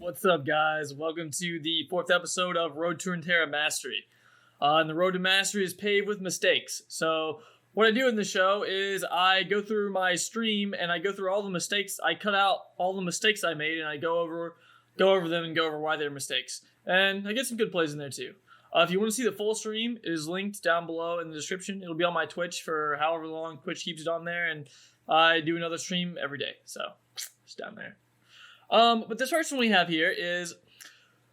What's up, guys? Welcome to the 4th episode of Road to Runeterra Mastery. And the road to mastery is paved with mistakes. So what I do in the show is I go through my stream and I go through all the mistakes. I cut out all the mistakes I made and I go over them and go over why they're mistakes. And I get some good plays in there too. If you want to see the full stream, it is linked down below in the description. It'll be on my Twitch for however long Twitch keeps it on there, and I do another stream every day. So it's down there. But this first one we have here is,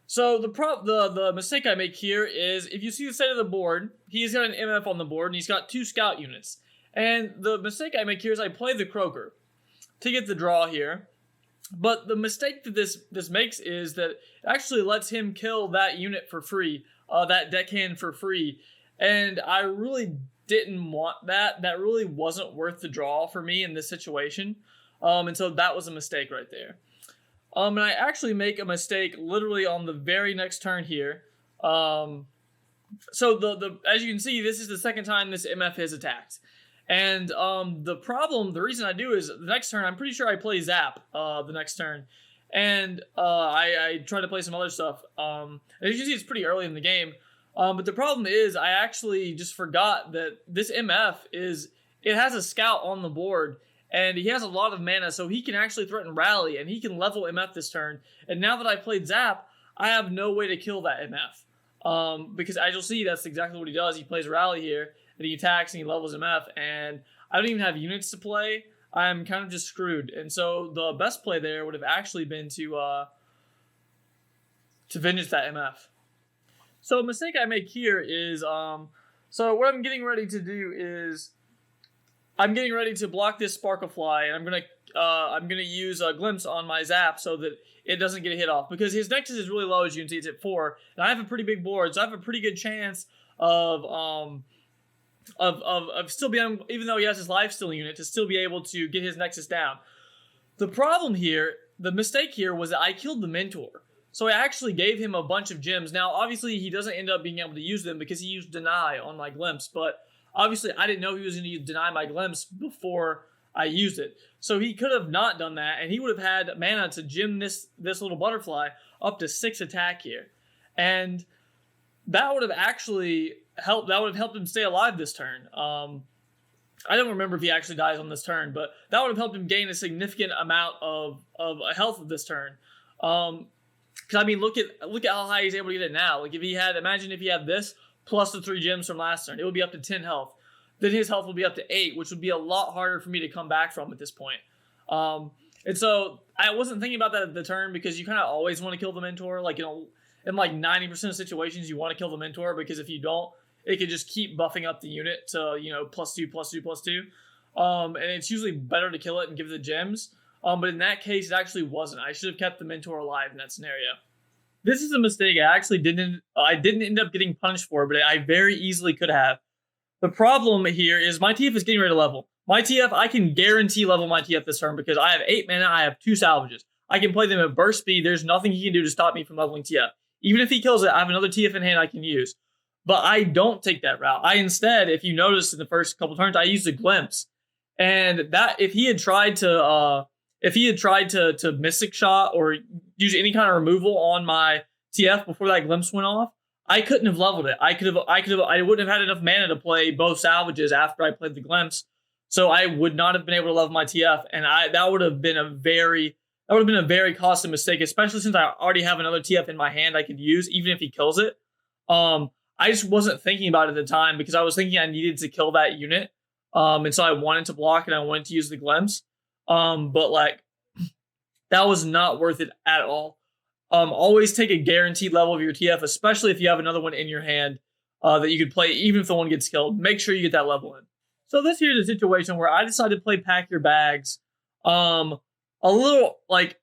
so the mistake I make here is, if you see the side of the board, he's got an MF on the board and he's got 2 scout units. And the mistake I make here is I play the Croaker to get the draw here. But the mistake that this makes is that it actually lets him kill that unit for free, that deckhand for free. And I really didn't want that. That really wasn't worth the draw for me in this situation. And so that was a mistake right there. And I actually make a mistake literally on the very next turn here. So as you can see, this is the second time this MF has attacked. And the reason I do is the next turn, I'm pretty sure I play Zap the next turn. And I try to play some other stuff. And as you can see, it's pretty early in the game. But the problem is I actually just forgot that this MF it has a scout on the board. And he has a lot of mana, so he can actually threaten Rally, and he can level MF this turn. And now that I played Zap, I have no way to kill that MF. Because as you'll see, that's exactly what he does. He plays Rally here, and he attacks, and he levels MF. And I don't even have units to play. I'm kind of just screwed. And so the best play there would have actually been to finish that MF. So a mistake I make here is, so what I'm getting ready to do is, I'm getting ready to block this Sparklefly, and I'm gonna use a Glimpse on my Zap so that it doesn't get a hit off, because his Nexus is really low, as you can see. It's at 4, and I have a pretty big board, so I have a pretty good chance of still being, even though he has his lifesteal unit, to still be able to get his Nexus down. The problem here, the mistake here, was that I killed the Mentor. So I actually gave him a bunch of gems. Now, obviously, he doesn't end up being able to use them because he used Deny on my Glimpse, but obviously, I didn't know he was going to deny my Glimpse before I used it. So he could have not done that, and he would have had mana to gem this little butterfly up to 6 attack here. And that would have actually helped. That would have helped him stay alive this turn. I don't remember if he actually dies on this turn, but that would have helped him gain a significant amount of health this turn. Because I mean, look at how high he's able to get it now. Like, imagine if he had this plus the 3 gems from last turn, it would be up to 10 health. Then his health would be up to 8, which would be a lot harder for me to come back from at this point. And so I wasn't thinking about that at the turn, because you kind of always want to kill the Mentor. Like, in like 90% of situations, you want to kill the Mentor, because if you don't, it could just keep buffing up the unit to, +2, +2, +2. And it's usually better to kill it and give it the gems. But in that case, it actually wasn't. I should have kept the Mentor alive in that scenario. This is a mistake I actually didn't end up getting punished for, but I very easily could have. The problem here is my TF is getting ready to level. My TF, I can guarantee level my TF this turn, because I have 8 mana, I have 2 salvages. I can play them at burst speed. There's nothing he can do to stop me from leveling TF. Even if he kills it, I have another TF in hand I can use. But I don't take that route. I instead, if you notice in the first couple turns, I used a Glimpse. And that, if he had tried to Mystic Shot or use any kind of removal on my TF before that Glimpse went off, I couldn't have leveled it. I wouldn't have had enough mana to play both salvages after I played the Glimpse, so I would not have been able to level my TF, and that would have been a very costly mistake, especially since I already have another TF in my hand I could use, even if he kills it. I just wasn't thinking about it at the time, because I was thinking I needed to kill that unit, and so I wanted to block and I wanted to use the Glimpse. But like, that was not worth it at all. Always take a guaranteed level of your TF, especially if you have another one in your hand that you could play, even if the one gets killed. Make sure you get that level in. So this here is a situation where I decided to play Pack Your Bags a little, like,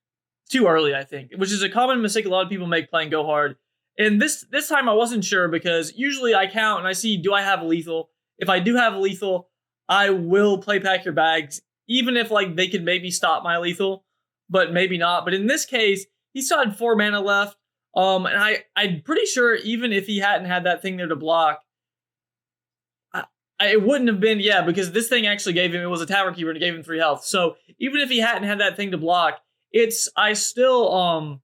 too early, I think, which is a common mistake a lot of people make playing Go Hard. And this time I wasn't sure, because usually I count and I see, do I have lethal? If I do have lethal, I will play Pack Your Bags, even if, like, they could maybe stop my lethal, but maybe not. But in this case, he still had 4 mana left, and I'm pretty sure even if he hadn't had that thing there to block, it wouldn't have been, because this thing actually gave him, it was a Tavern Keeper and it gave him 3 health. So even if he hadn't had that thing to block, I still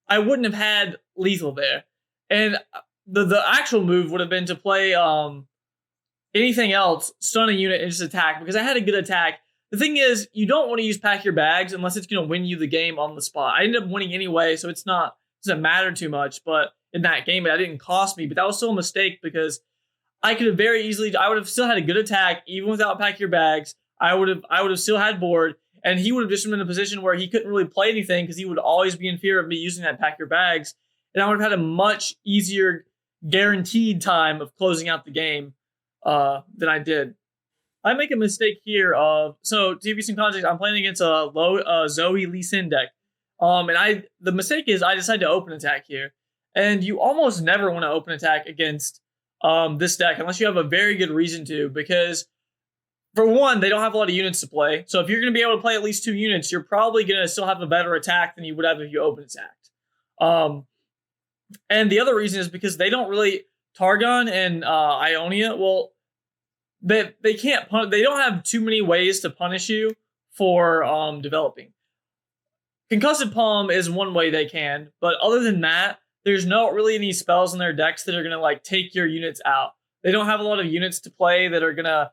I wouldn't have had lethal there. And the actual move would have been to play anything else, stun a unit and just attack, because I had a good attack. The thing is, you don't want to use pack your bags unless it's going to win you the game on the spot. I ended up winning anyway, so doesn't matter too much. But in that game, that didn't cost me. But that was still a mistake because I could have very easily, I would have still had a good attack even without pack your bags. I would have still had board, and he would have just been in a position where he couldn't really play anything because he would always be in fear of me using that pack your bags, and I would have had a much easier guaranteed time of closing out the game than I did. I make a mistake here so to give you some context, I'm playing against a low Zoe Lee Sin deck. The mistake is I decided to open attack here. And you almost never want to open attack against this deck unless you have a very good reason to, because for one, they don't have a lot of units to play. So if you're going to be able to play at least 2 units, you're probably going to still have a better attack than you would have if you open attacked. And the other reason is because they don't really, Targon and Ionia, well, they can't they don't have too many ways to punish you for developing. Concussive Palm is one way they can, but other than that, there's not really any spells in their decks that are gonna like take your units out. They don't have a lot of units to play that are gonna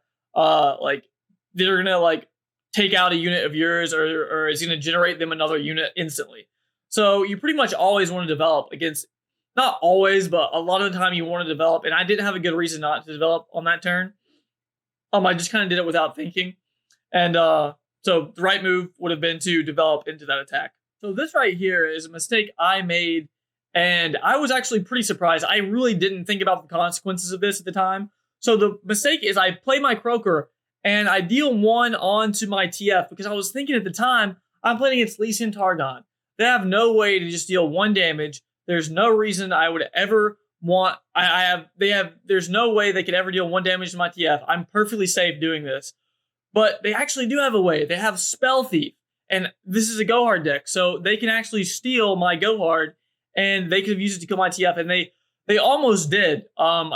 take out a unit of yours or is gonna generate them another unit instantly. So you pretty much always want to develop against, not always, but a lot of the time you want to develop, and I didn't have a good reason not to develop on that turn. I just kind of did it without thinking. And so the right move would have been to develop into that attack. So this right here is a mistake I made, and I was actually pretty surprised. I really didn't think about the consequences of this at the time. So the mistake is I play my Croaker, and I deal 1 onto my TF, because I was thinking at the time, I'm playing against Lee Sin Targon. They have no way to just deal 1 damage. There's no reason I would ever want, there's no way they could ever deal 1 damage to my TF. I'm perfectly safe doing this. But they actually do have a way. They have Spell Thief, and this is a Go Hard deck, so they can actually steal my Go Hard, and they could have used it to kill my TF, and they almost did.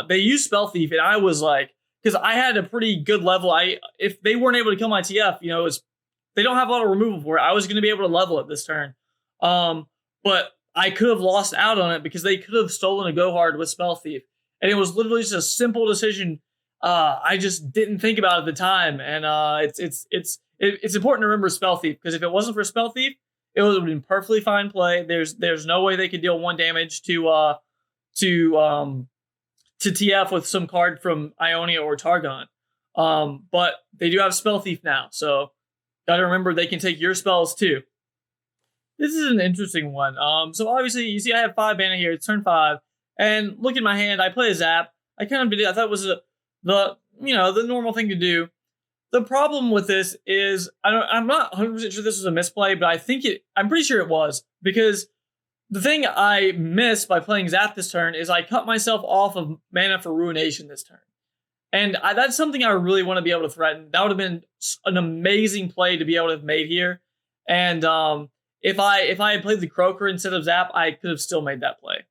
They used Spell Thief, and I was like, because I had a pretty good level. If they weren't able to kill my TF, they don't have a lot of removal for it. I was going to be able to level it this turn. But I could have lost out on it because they could have stolen a Go Hard with Spell Thief. And it was literally just a simple decision I just didn't think about at the time. And it's important to remember Spell Thief, because if it wasn't for Spell Thief, it would have been perfectly fine play. There's no way they could deal 1 damage to TF with some card from Ionia or Targon. But they do have Spell Thief now, so gotta remember they can take your spells too. This is an interesting one. So obviously you see I have 5 mana here. It's turn 5, and look at my hand. I play a Zap. I thought it was the normal thing to do. The problem with this is I'm not 100% sure this was a misplay, but I'm pretty sure it was, because the thing I missed by playing Zap this turn is I cut myself off of mana for Ruination this turn. And that's something I really want to be able to threaten. That would have been an amazing play to be able to have made here. And if I had played the Croaker instead of Zap, I could have still made that play.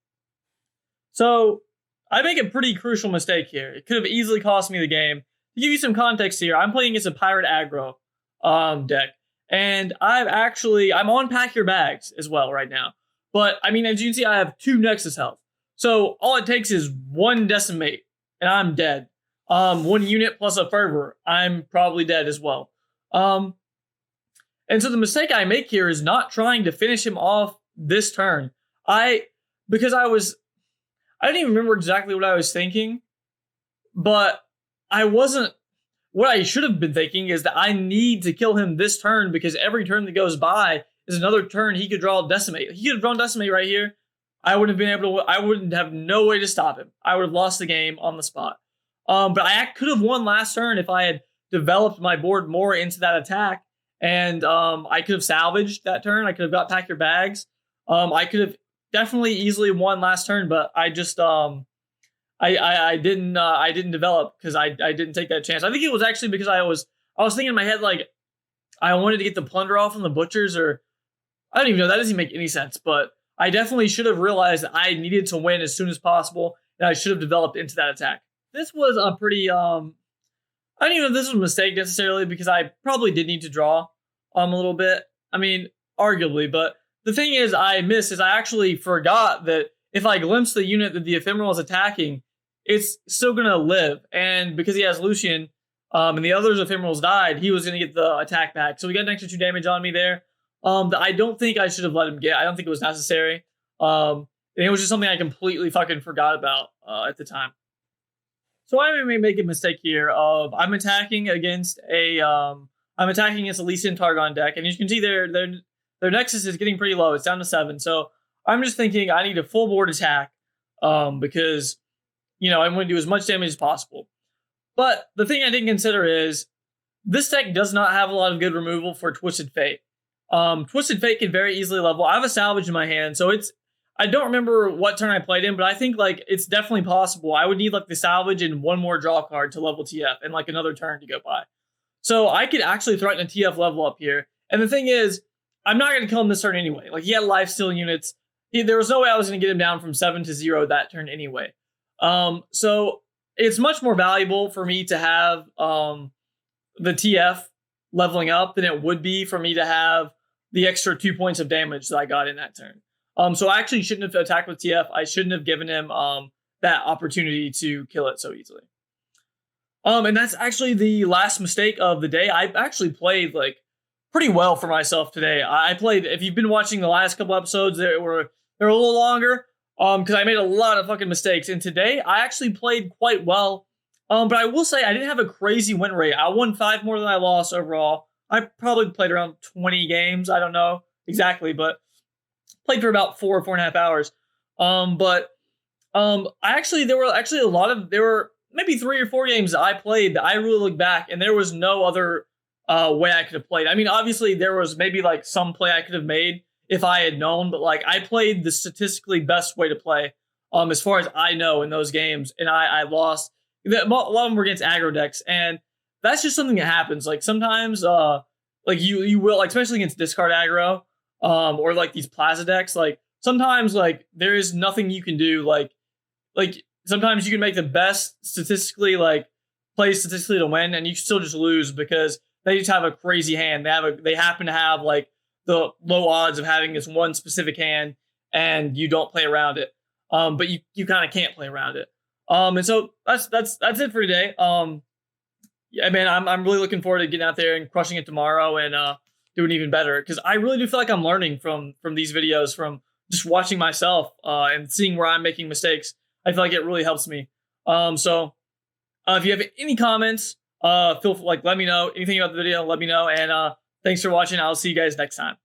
So I make a pretty crucial mistake here. It could have easily cost me the game. To give you some context here, I'm playing against a Pirate Aggro deck. And I'm on Pack Your Bags as well right now. But, as you can see, I have 2 Nexus health. So all it takes is 1 Decimate, and I'm dead. 1 unit plus a Fervor, I'm probably dead as well. And so the mistake I make here is not trying to finish him off this turn. I don't even remember exactly what I was thinking, but what I should have been thinking is that I need to kill him this turn, because every turn that goes by is another turn he could draw Decimate. He could have drawn Decimate right here. I wouldn't have no way to stop him. I would have lost the game on the spot. But I could have won last turn if I had developed my board more into that attack. And I could have salvaged that turn. I could have got Pack Your Bags. I could have definitely easily won last turn, but I just I didn't develop because I didn't take that chance. I think it was actually because I was thinking in my head, like, I wanted to get the plunder off on the butchers, or I don't even know. That doesn't make any sense, but I definitely should have realized that I needed to win as soon as possible, and I should have developed into that attack. This was a pretty I don't even know if this was a mistake necessarily, because I probably did need to draw a little bit. Arguably, but the thing is I missed is I actually forgot that if I glimpse the unit that the ephemeral is attacking, it's still gonna live. And because he has Lucian, and the others ephemerals died, he was gonna get the attack back. So he got an extra 2 damage on me there. That I don't think I should have let him get. I don't think it was necessary. And it was just something I completely fucking forgot about at the time. So I may make a mistake here of I'm attacking against a Lee Sin Targon deck, and as you can see their Nexus is getting pretty low. It's down to 7. So I'm just thinking I need a full board attack because I'm going to do as much damage as possible. But the thing I didn't consider is this deck does not have a lot of good removal for Twisted Fate. Twisted Fate can very easily level. I have a salvage in my hand, so I don't remember what turn I played in, but I think like it's definitely possible. I would need like the salvage and one more draw card to level TF and like another turn to go by. So I could actually threaten a TF level up here. And the thing is, I'm not going to kill him this turn anyway. Like he had lifesteal units. There was no way I was going to get him down from 7 to 0 that turn anyway. So it's much more valuable for me to have the TF leveling up than it would be for me to have the extra 2 points of damage that I got in that turn. So I actually shouldn't have attacked with TF. I shouldn't have given him that opportunity to kill it so easily. And that's actually the last mistake of the day. I actually played like pretty well for myself today. I played, if you've been watching the last couple episodes, they're a little longer because I made a lot of fucking mistakes. And today I actually played quite well. But I will say I didn't have a crazy win rate. I won 5 more than I lost overall. I probably played around 20 games. I don't know exactly, but played for about 4.5 hours. There were maybe 3 or 4 games that I played that I really look back and there was no other way I could have played. I mean, obviously there was maybe like some play I could have made if I had known, but like I played the statistically best way to play as far as I know in those games, and I lost. A lot of them were against aggro decks, and that's just something that happens. Like sometimes like you will, like especially against discard aggro or like these plaza decks, like sometimes like there is nothing you can do. Like sometimes you can make the best statistically like play statistically to win, and you still just lose because they just have a crazy hand. They happen to have like the low odds of having this one specific hand, and you don't play around it. But you kind of can't play around it. And so that's it for today. Yeah, man, I'm really looking forward to getting out there and crushing it tomorrow and doing even better, because I really do feel like I'm learning from these videos, from just watching myself and seeing where I'm making mistakes. I feel like it really helps me. So if you have any comments, let me know. Anything about the video, let me know. And thanks for watching. I'll see you guys next time.